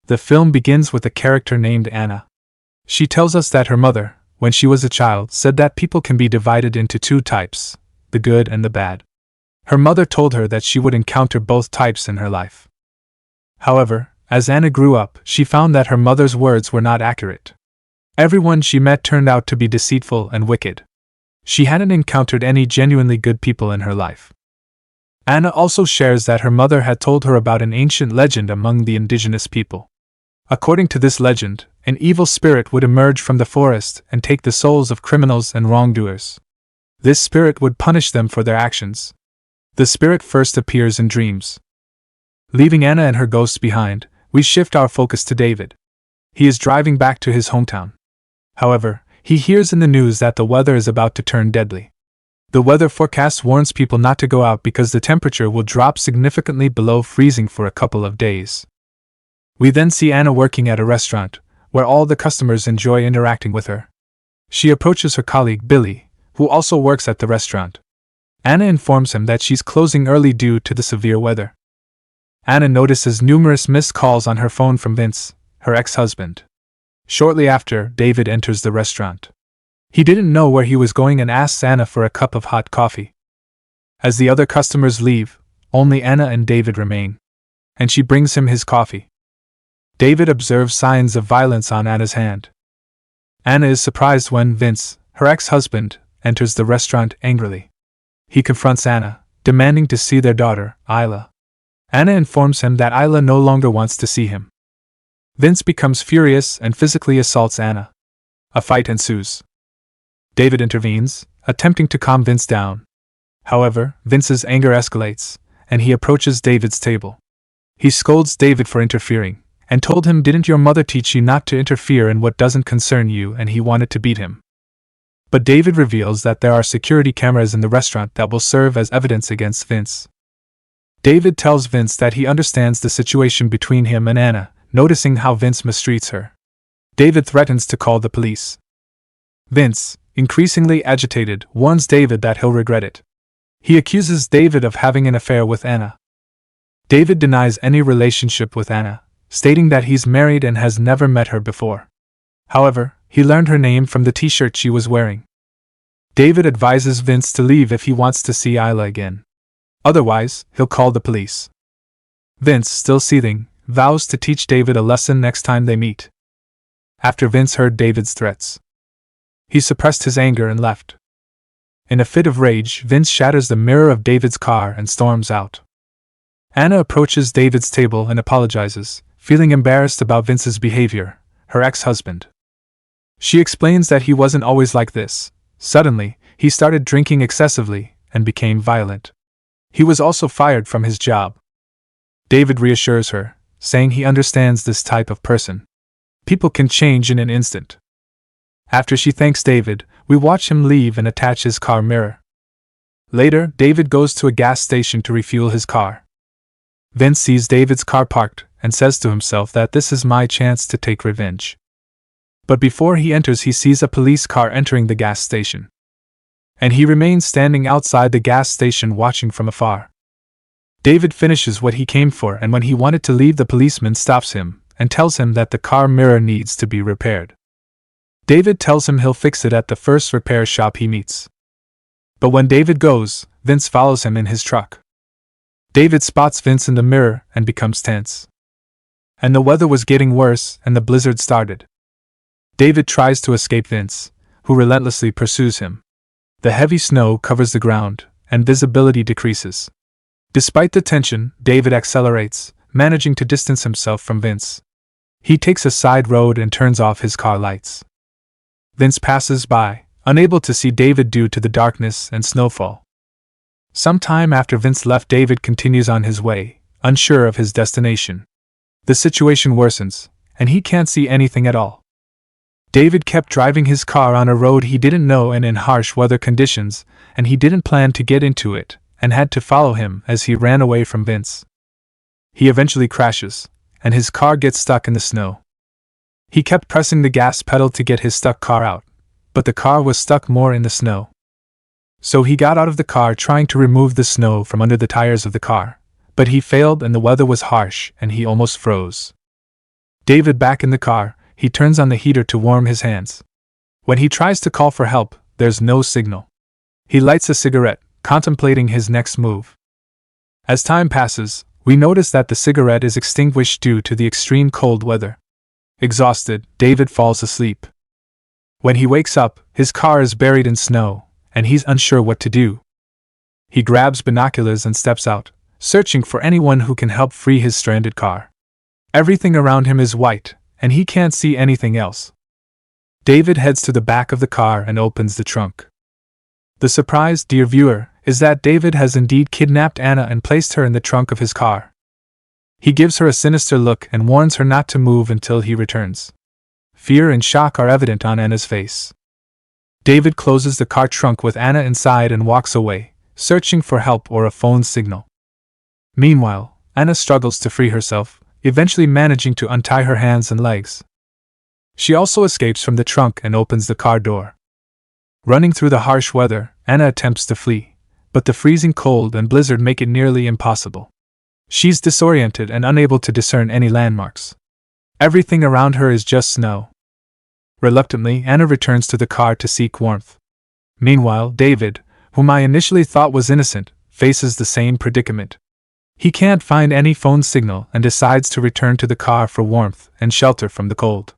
The film begins with a character named Anna. She tells us that her mother, when she was a child, said that people can be divided into two types, the good and the bad. Her mother told her that she would encounter both types in her life. However, as Anna grew up, she found that her mother's words were not accurate. Everyone she met turned out to be deceitful and wicked. She hadn't encountered any genuinely good people in her life. Anna also shares that her mother had told her about an ancient legend among the indigenous people. According to this legend, an evil spirit would emerge from the forest and take the souls of criminals and wrongdoers. This spirit would punish them for their actions. The spirit first appears in dreams. Leaving Anna and her ghosts behind, we shift our focus to David. He is driving back to his hometown. However, he hears in the news that the weather is about to turn deadly. The weather forecast warns people not to go out because the temperature will drop significantly below freezing for a couple of days. We then see Anna working at a restaurant, where all the customers enjoy interacting with her. She approaches her colleague Billy, who also works at the restaurant. Anna informs him that she's closing early due to the severe weather. Anna notices numerous missed calls on her phone from Vince, her ex-husband. Shortly after, David enters the restaurant. He didn't know where he was going and asks Anna for a cup of hot coffee. As the other customers leave, only Anna and David remain, and she brings him his coffee. David observes signs of violence on Anna's hand. Anna is surprised when Vince, her ex-husband, enters the restaurant angrily. He confronts Anna, demanding to see their daughter, Isla. Anna informs him that Isla no longer wants to see him. Vince becomes furious and physically assaults Anna. A fight ensues. David intervenes, attempting to calm Vince down. However, Vince's anger escalates, and he approaches David's table. He scolds David for interfering, and told him, "Didn't your mother teach you not to interfere in what doesn't concern you?" and he wanted to beat him. But David reveals that there are security cameras in the restaurant that will serve as evidence against Vince. David tells Vince that he understands the situation between him and Anna, noticing how Vince mistreats her. David threatens to call the police. Vince, increasingly agitated, warns David that he'll regret it. He accuses David of having an affair with Anna. David denies any relationship with Anna, stating that he's married and has never met her before. However, he learned her name from the t-shirt she was wearing. David advises Vince to leave if he wants to see Isla again. Otherwise, he'll call the police. Vince, still seething, vows to teach David a lesson next time they meet. After Vince heard David's threats, he suppressed his anger and left. In a fit of rage, Vince shatters the mirror of David's car and storms out. Anna approaches David's table and apologizes, feeling embarrassed about Vince's behavior, her ex-husband. She explains that he wasn't always like this. Suddenly, he started drinking excessively and became violent. He was also fired from his job. David reassures her, saying he understands this type of person. People can change in an instant. After she thanks David, we watch him leave and attach his car mirror. Later, David goes to a gas station to refuel his car. Vince sees David's car parked and says to himself that this is my chance to take revenge. But before he enters, he sees a police car entering the gas station. And he remains standing outside the gas station watching from afar. David finishes what he came for, and when he wanted to leave, the policeman stops him and tells him that the car mirror needs to be repaired. David tells him he'll fix it at the first repair shop he meets. But when David goes, Vince follows him in his truck. David spots Vince in the mirror and becomes tense. And the weather was getting worse and the blizzard started. David tries to escape Vince, who relentlessly pursues him. The heavy snow covers the ground, and visibility decreases. Despite the tension, David accelerates, managing to distance himself from Vince. He takes a side road and turns off his car lights. Vince passes by, unable to see David due to the darkness and snowfall. Some time after Vince left, David continues on his way, unsure of his destination. The situation worsens, and he can't see anything at all. David kept driving his car on a road he didn't know and in harsh weather conditions, and he didn't plan to get into it, and had to follow him as he ran away from Vince. He eventually crashes, and his car gets stuck in the snow. He kept pressing the gas pedal to get his stuck car out, but the car was stuck more in the snow. So he got out of the car trying to remove the snow from under the tires of the car, but he failed and the weather was harsh and he almost froze. David back in the car, he turns on the heater to warm his hands. When he tries to call for help, there's no signal. He lights a cigarette, contemplating his next move. As time passes, we notice that the cigarette is extinguished due to the extreme cold weather. Exhausted, David falls asleep. When he wakes up, his car is buried in snow, and he's unsure what to do. He grabs binoculars and steps out, searching for anyone who can help free his stranded car. Everything around him is white, and he can't see anything else. David heads to the back of the car and opens the trunk. The surprise, dear viewer, is that David has indeed kidnapped Anna and placed her in the trunk of his car. He gives her a sinister look and warns her not to move until he returns. Fear and shock are evident on Anna's face. David closes the car trunk with Anna inside and walks away, searching for help or a phone signal. Meanwhile, Anna struggles to free herself, eventually managing to untie her hands and legs. She also escapes from the trunk and opens the car door. Running through the harsh weather, Anna attempts to flee, but the freezing cold and blizzard make it nearly impossible. She's disoriented and unable to discern any landmarks. Everything around her is just snow. Reluctantly, Anna returns to the car to seek warmth. Meanwhile, David, whom I initially thought was innocent, faces the same predicament. He can't find any phone signal and decides to return to the car for warmth and shelter from the cold.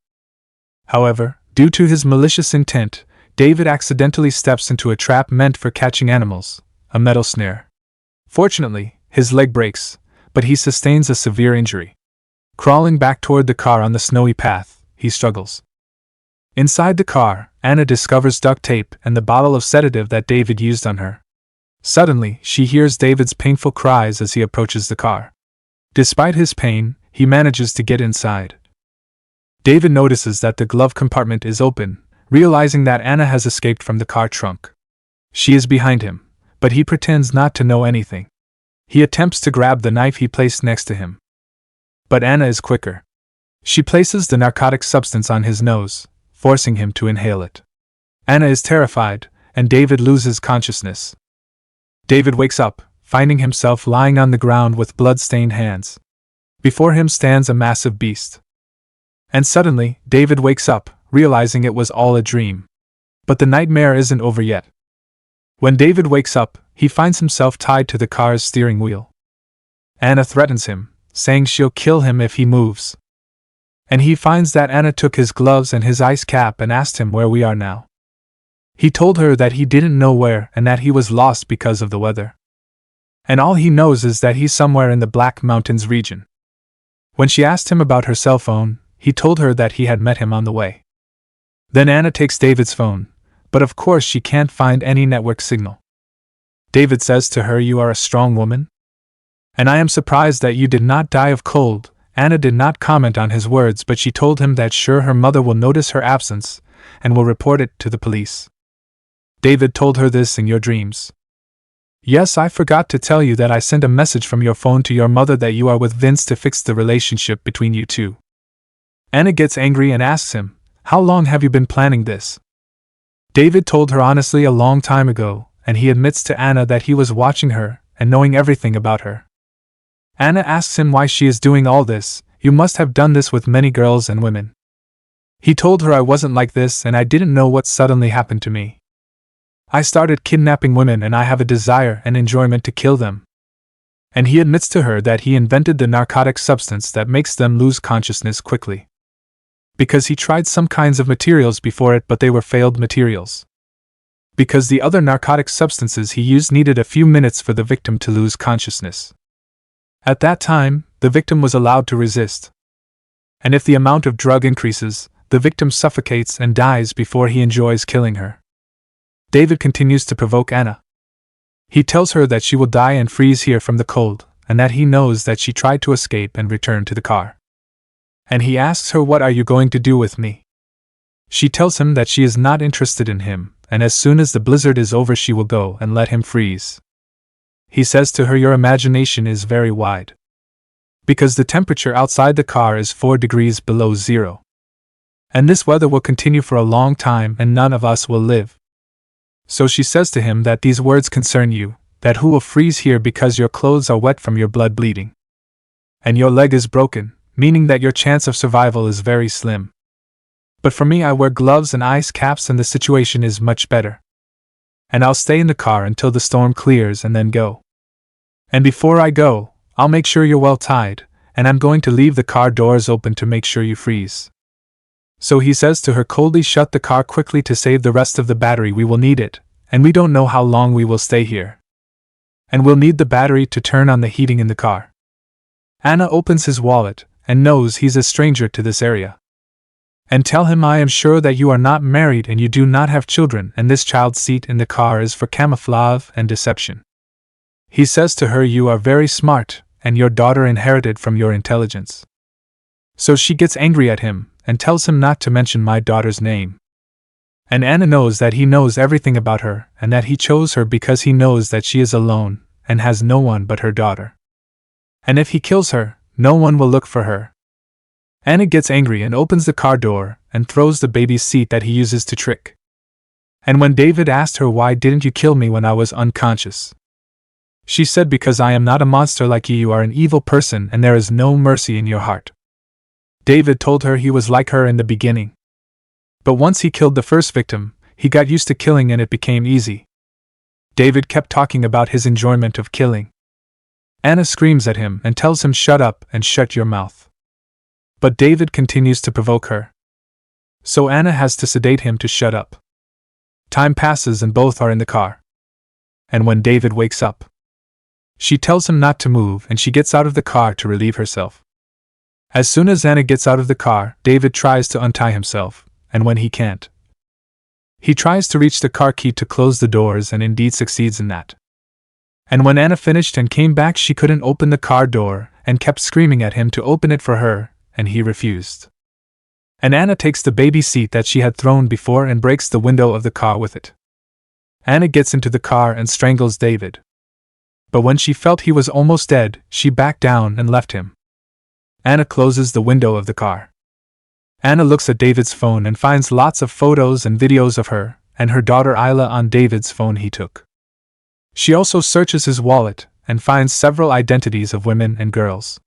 However, due to his malicious intent, David accidentally steps into a trap meant for catching animals, a metal snare. Fortunately, his leg breaks, but he sustains a severe injury. Crawling back toward the car on the snowy path, he struggles. Inside the car, Anna discovers duct tape and the bottle of sedative that David used on her. Suddenly, she hears David's painful cries as he approaches the car. Despite his pain, he manages to get inside. David notices that the glove compartment is open, realizing that Anna has escaped from the car trunk. She is behind him, but he pretends not to know anything. He attempts to grab the knife he placed next to him. But Anna is quicker. She places the narcotic substance on his nose, forcing him to inhale it. Anna is terrified, and David loses consciousness. David wakes up, finding himself lying on the ground with blood-stained hands. Before him stands a massive beast. And suddenly, David wakes up, realizing it was all a dream. But the nightmare isn't over yet. When David wakes up, he finds himself tied to the car's steering wheel. Anna threatens him, saying she'll kill him if he moves. And he finds that Anna took his gloves and his ice cap and asked him where we are now. He told her that he didn't know where and that he was lost because of the weather. And all he knows is that he's somewhere in the Black Mountains region. When she asked him about her cell phone, he told her that he had met him on the way. Then Anna takes David's phone, but of course she can't find any network signal. David says to her, "You are a strong woman? And I am surprised that you did not die of cold." Anna did not comment on his words, but she told him that sure her mother will notice her absence and will report it to the police. David told her this in your dreams. Yes, I forgot to tell you that I sent a message from your phone to your mother that you are with Vince to fix the relationship between you two. Anna gets angry and asks him, "How long have you been planning this?" David told her honestly a long time ago, and he admits to Anna that he was watching her and knowing everything about her. Anna asks him why she is doing all this. "You must have done this with many girls and women." He told her, "I wasn't like this and I didn't know what suddenly happened to me. I started kidnapping women and I have a desire and enjoyment to kill them." And he admits to her that he invented the narcotic substance that makes them lose consciousness quickly. Because he tried some kinds of materials before it, but they were failed materials. Because the other narcotic substances he used needed a few minutes for the victim to lose consciousness. At that time, the victim was allowed to resist. And if the amount of drug increases, the victim suffocates and dies before he enjoys killing her. David continues to provoke Anna. He tells her that she will die and freeze here from the cold, and that he knows that she tried to escape and return to the car. And he asks her, "What are you going to do with me?" She tells him that she is not interested in him, and as soon as the blizzard is over she will go and let him freeze. He says to her, "Your imagination is very wide. Because the temperature outside the car is 4 degrees below zero. And this weather will continue for a long time and none of us will live." So she says to him that these words concern you, that who will freeze here because your clothes are wet from your blood bleeding. And your leg is broken, meaning that your chance of survival is very slim. But for me, I wear gloves and ice caps and the situation is much better. And I'll stay in the car until the storm clears and then go. And before I go, I'll make sure you're well tied, and I'm going to leave the car doors open to make sure you freeze. So he says to her coldly, shut the car quickly to save the rest of the battery, we will need it, and we don't know how long we will stay here. And we'll need the battery to turn on the heating in the car. Anna opens his wallet, and knows he's a stranger to this area. And tell him I am sure that you are not married and you do not have children, and this child's seat in the car is for camouflage and deception. He says to her, you are very smart, and your daughter inherited from your intelligence. So she gets angry at him, and tells him not to mention my daughter's name. And Anna knows that he knows everything about her, and that he chose her because he knows that she is alone, and has no one but her daughter. And if he kills her, no one will look for her. Anna gets angry and opens the car door, and throws the baby's seat that he uses to trick. And when David asked her, why didn't you kill me when I was unconscious? She said, because I am not a monster like you are an evil person and there is no mercy in your heart. David told her he was like her in the beginning. But once he killed the first victim, he got used to killing and it became easy. David kept talking about his enjoyment of killing. Anna screams at him and tells him, shut up and shut your mouth. But David continues to provoke her. So Anna has to sedate him to shut up. Time passes and both are in the car. And when David wakes up, she tells him not to move and she gets out of the car to relieve herself. As soon as Anna gets out of the car, David tries to untie himself, and when he can't, he tries to reach the car key to close the doors and indeed succeeds in that. And when Anna finished and came back, she couldn't open the car door and kept screaming at him to open it for her, and he refused. And Anna takes the baby seat that she had thrown before and breaks the window of the car with it. Anna gets into the car and strangles David. But when she felt he was almost dead, she backed down and left him. Anna closes the window of the car. Anna looks at David's phone and finds lots of photos and videos of her and her daughter Isla on David's phone he took. She also searches his wallet and finds several identities of women and girls.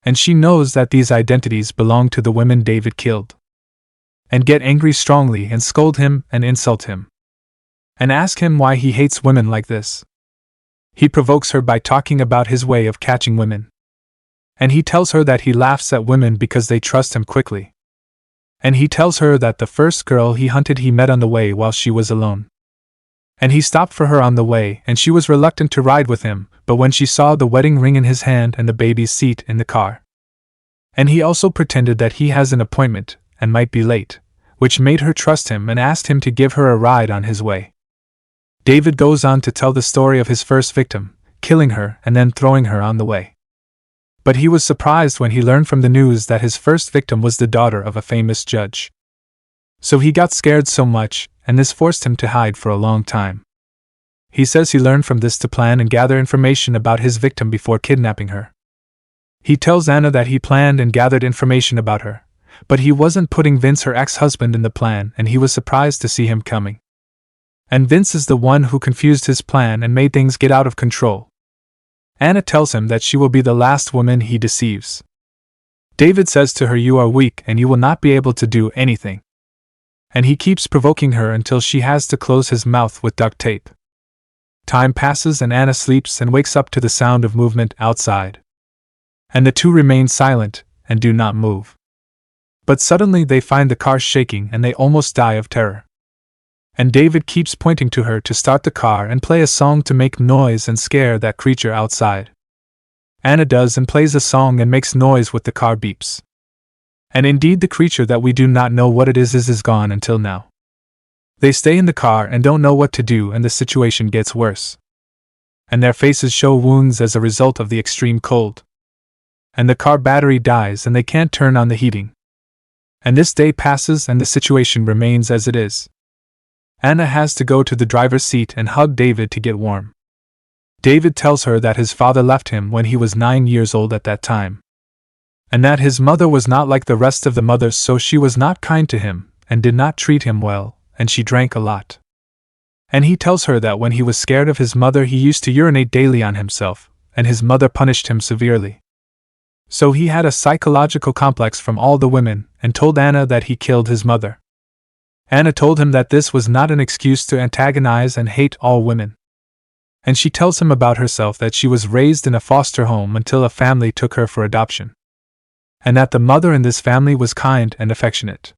And she knows that these identities belong to the women David killed. And get angry strongly and scold him and insult him. And ask him why he hates women like this. He provokes her by talking about his way of catching women. And he tells her that he laughs at women because they trust him quickly. And he tells her that the first girl he hunted he met on the way while she was alone. And he stopped for her on the way and she was reluctant to ride with him, but when she saw the wedding ring in his hand and the baby's seat in the car. And he also pretended that he has an appointment and might be late, which made her trust him and asked him to give her a ride on his way. David goes on to tell the story of his first victim, killing her and then throwing her on the way. But he was surprised when he learned from the news that his first victim was the daughter of a famous judge. So he got scared so much, and this forced him to hide for a long time. He says he learned from this to plan and gather information about his victim before kidnapping her. He tells Anna that he planned and gathered information about her, but he wasn't putting Vince, her ex-husband, in the plan, and he was surprised to see him coming. And Vince is the one who confused his plan and made things get out of control. Anna tells him that she will be the last woman he deceives. David says to her, you are weak and you will not be able to do anything. And he keeps provoking her until she has to close his mouth with duct tape. Time passes and Anna sleeps and wakes up to the sound of movement outside. And the two remain silent and do not move. But suddenly they find the car shaking and they almost die of terror. And David keeps pointing to her to start the car and play a song to make noise and scare that creature outside. Anna does and plays a song and makes noise with the car beeps. And indeed the creature that we do not know what it is gone until now. They stay in the car and don't know what to do and the situation gets worse. And their faces show wounds as a result of the extreme cold. And the car battery dies and they can't turn on the heating. And this day passes and the situation remains as it is. Anna has to go to the driver's seat and hug David to get warm. David tells her that his father left him when he was 9 years old at that time. And that his mother was not like the rest of the mothers, so she was not kind to him, and did not treat him well, and she drank a lot. And he tells her that when he was scared of his mother he used to urinate daily on himself, and his mother punished him severely. So he had a psychological complex from all the women and told Anna that he killed his mother. Anna told him that this was not an excuse to antagonize and hate all women. And she tells him about herself that she was raised in a foster home until a family took her for adoption. And that the mother in this family was kind and affectionate.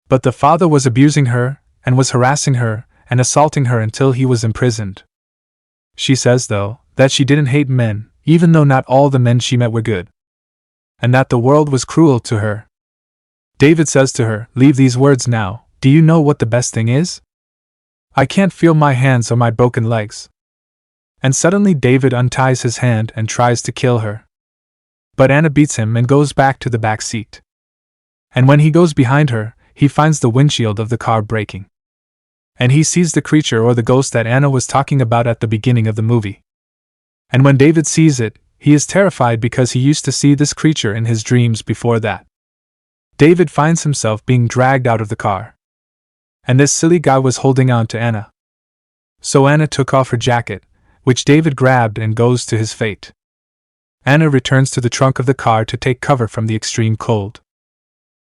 But the father was abusing her, and was harassing her, and assaulting her until he was imprisoned. She says, though, that she didn't hate men, even though not all the men she met were good. And that the world was cruel to her. David says to her, "Leave these words now, do you know what the best thing is? I can't feel my hands or my broken legs." And suddenly David unties his hand and tries to kill her. But Anna beats him and goes back to the back seat. And when he goes behind her, he finds the windshield of the car breaking. And he sees the creature or the ghost that Anna was talking about at the beginning of the movie. And when David sees it, he is terrified because he used to see this creature in his dreams before that. David finds himself being dragged out of the car. And this silly guy was holding on to Anna. So Anna took off her jacket, which David grabbed and goes to his fate. Anna returns to the trunk of the car to take cover from the extreme cold.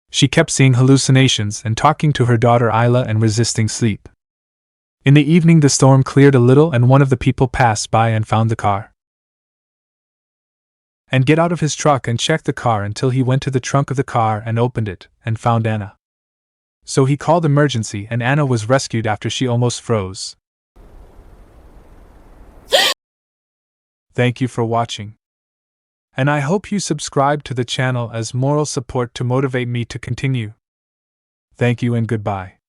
She kept seeing hallucinations and talking to her daughter Isla and resisting sleep. In the evening the storm cleared a little and one of the people passed by and found the car. And get out of his truck and checked the car until he went to the trunk of the car and opened it, and found Anna. So he called emergency and Anna was rescued after she almost froze. Thank you for watching. And I hope you subscribe to the channel as moral support to motivate me to continue. Thank you and goodbye.